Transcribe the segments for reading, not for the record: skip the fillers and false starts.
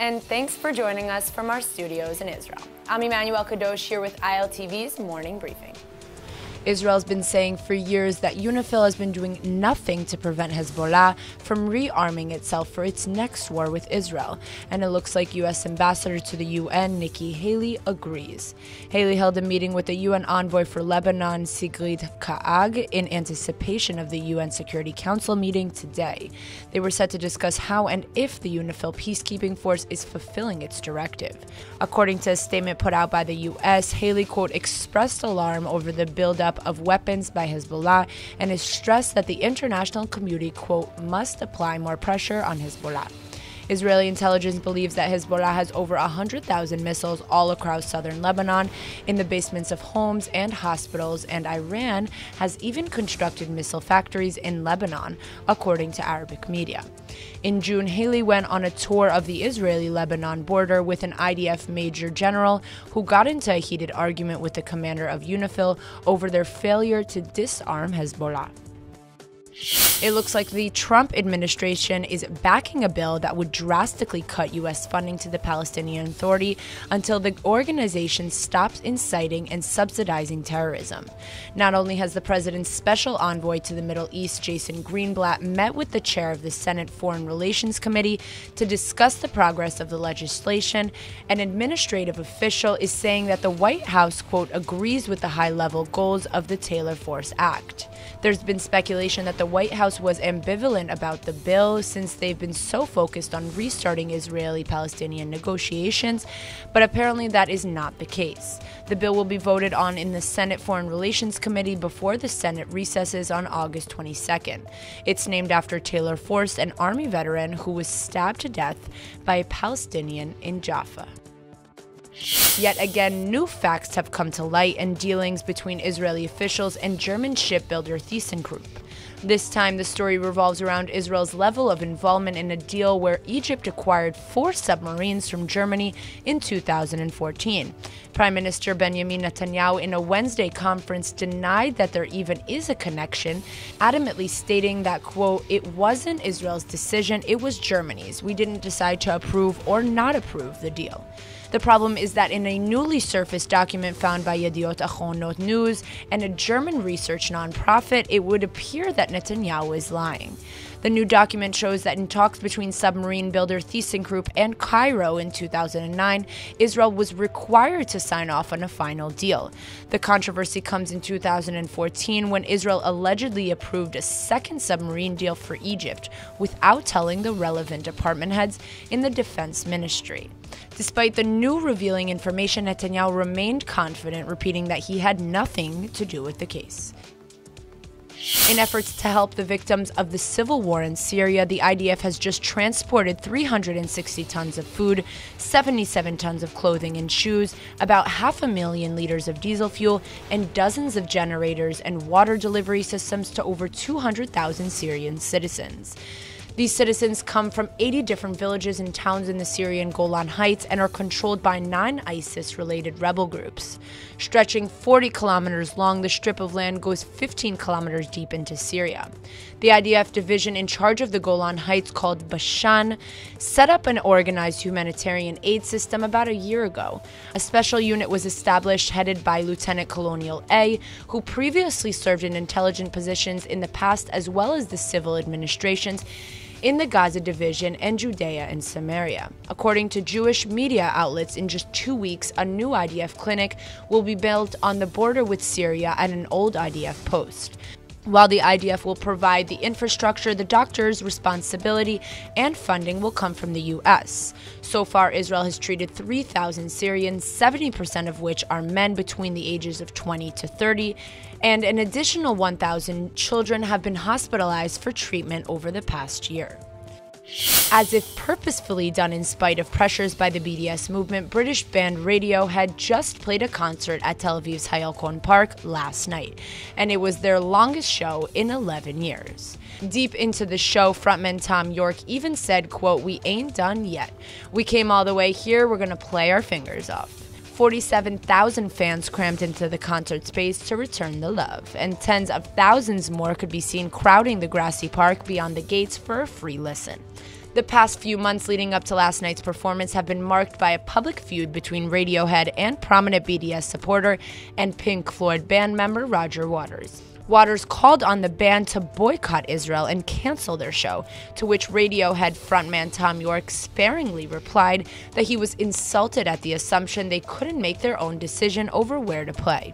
and thanks for joining us from our studios in Israel. I'm Emmanuel Kadosh here with ILTV's Morning Briefing. Israel's been saying for years that UNIFIL has been doing nothing to prevent Hezbollah from rearming itself for its next war with Israel, and it looks like U.S. Ambassador to the UN, Nikki Haley, agrees. Haley held a meeting with the UN envoy for Lebanon, Sigrid Kaag, in anticipation of the UN Security Council meeting today. They were set to discuss how and if the UNIFIL peacekeeping force is fulfilling its directive. According to a statement put out by the U.S., Haley, quote, expressed alarm over the buildup of weapons by Hezbollah and has stressed that the international community, quote, must apply more pressure on Hezbollah. Israeli intelligence believes that Hezbollah has over 100,000 missiles all across southern Lebanon, in the basements of homes and hospitals, and Iran has even constructed missile factories in Lebanon, according to Arabic media. In June, Haley went on a tour of the Israeli-Lebanon border with an IDF major general who got into a heated argument with the commander of UNIFIL over their failure to disarm Hezbollah. It looks like the Trump administration is backing a bill that would drastically cut U.S. funding to the Palestinian Authority until the organization stops inciting and subsidizing terrorism. Not only has the president's special envoy to the Middle East, Jason Greenblatt, met with the chair of the Senate Foreign Relations Committee to discuss the progress of the legislation, an administrative official is saying that the White House, quote, agrees with the high-level goals of the Taylor Force Act. There's been speculation that the White House was ambivalent about the bill since they've been so focused on restarting Israeli-Palestinian negotiations, but apparently that is not the case. The bill will be voted on in the Senate Foreign Relations Committee before the Senate recesses on August 22nd. It's named after Taylor Force, an Army veteran who was stabbed to death by a Palestinian in Jaffa. Yet again, new facts have come to light in dealings between Israeli officials and German shipbuilder ThyssenKrupp. This time, the story revolves around Israel's level of involvement in a deal where Egypt acquired 4 submarines from Germany in 2014. Prime Minister Benjamin Netanyahu, in a Wednesday conference, denied that there even is a connection, adamantly stating that, quote, it wasn't Israel's decision, it was Germany's. We didn't decide to approve or not approve the deal. The problem is that in a newly surfaced document found by Yediot Achronot News and a German research nonprofit, it would appear that Netanyahu is lying. The new document shows that in talks between submarine builder ThyssenKrupp and Cairo in 2009, Israel was required to sign off on a final deal. The controversy comes in 2014 when Israel allegedly approved a second submarine deal for Egypt without telling the relevant department heads in the defense ministry. Despite the new revealing information, Netanyahu remained confident, repeating that he had nothing to do with the case. In efforts to help the victims of the civil war in Syria, the IDF has just transported 360 tons of food, 77 tons of clothing and shoes, about 500,000 liters of diesel fuel, and dozens of generators and water delivery systems to over 200,000 Syrian citizens. These citizens come from 80 different villages and towns in the Syrian Golan Heights and are controlled by 9 ISIS-related rebel groups. Stretching 40 kilometers long, the strip of land goes 15 kilometers deep into Syria. The IDF division in charge of the Golan Heights, called Bashan, set up an organized humanitarian aid system about a year ago. A special unit was established headed by Lieutenant Colonial A, who previously served in intelligent positions in the past as well as the civil administrations in the Gaza division and Judea and Samaria. According to Jewish media outlets, in just 2 weeks, a new IDF clinic will be built on the border with Syria at an old IDF post. While the IDF will provide the infrastructure, the doctors' responsibility and funding will come from the U.S. So far, Israel has treated 3,000 Syrians, 70% of which are men between the ages of 20 to 30, and an additional 1,000 children have been hospitalized for treatment over the past year. As if purposefully done in spite of pressures by the BDS movement, British band Radiohead just played a concert at Tel Aviv's Hayalkon Park last night, and it was their longest show in 11 years. Deep into the show, frontman Tom York even said, quote, "We ain't done yet. We came all the way here, we're gonna play our fingers off." 47,000 fans crammed into the concert space to return the love, and tens of thousands more could be seen crowding the grassy park beyond the gates for a free listen. The past few months leading up to last night's performance have been marked by a public feud between Radiohead and prominent BDS supporter and Pink Floyd band member Roger Waters. Waters called on the band to boycott Israel and cancel their show, to which Radiohead frontman Tom York sparingly replied that he was insulted at the assumption they couldn't make their own decision over where to play.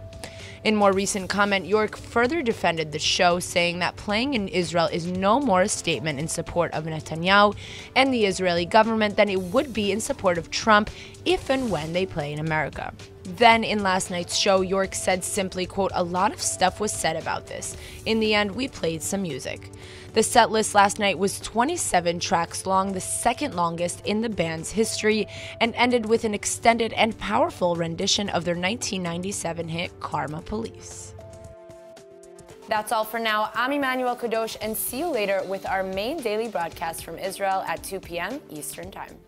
In more recent comment, York further defended the show, saying that playing in Israel is no more a statement in support of Netanyahu and the Israeli government than it would be in support of Trump if and when they play in America. Then, in last night's show, York said simply, quote, "A lot of stuff was said about this. In the end, we played some music." The set list last night was 27 tracks long, the second longest in the band's history, and ended with an extended and powerful rendition of their 1997 hit, Karma Police. That's all for now. I'm Emmanuel Kadosh, and see you later with our main daily broadcast from Israel at 2 p.m. Eastern Time.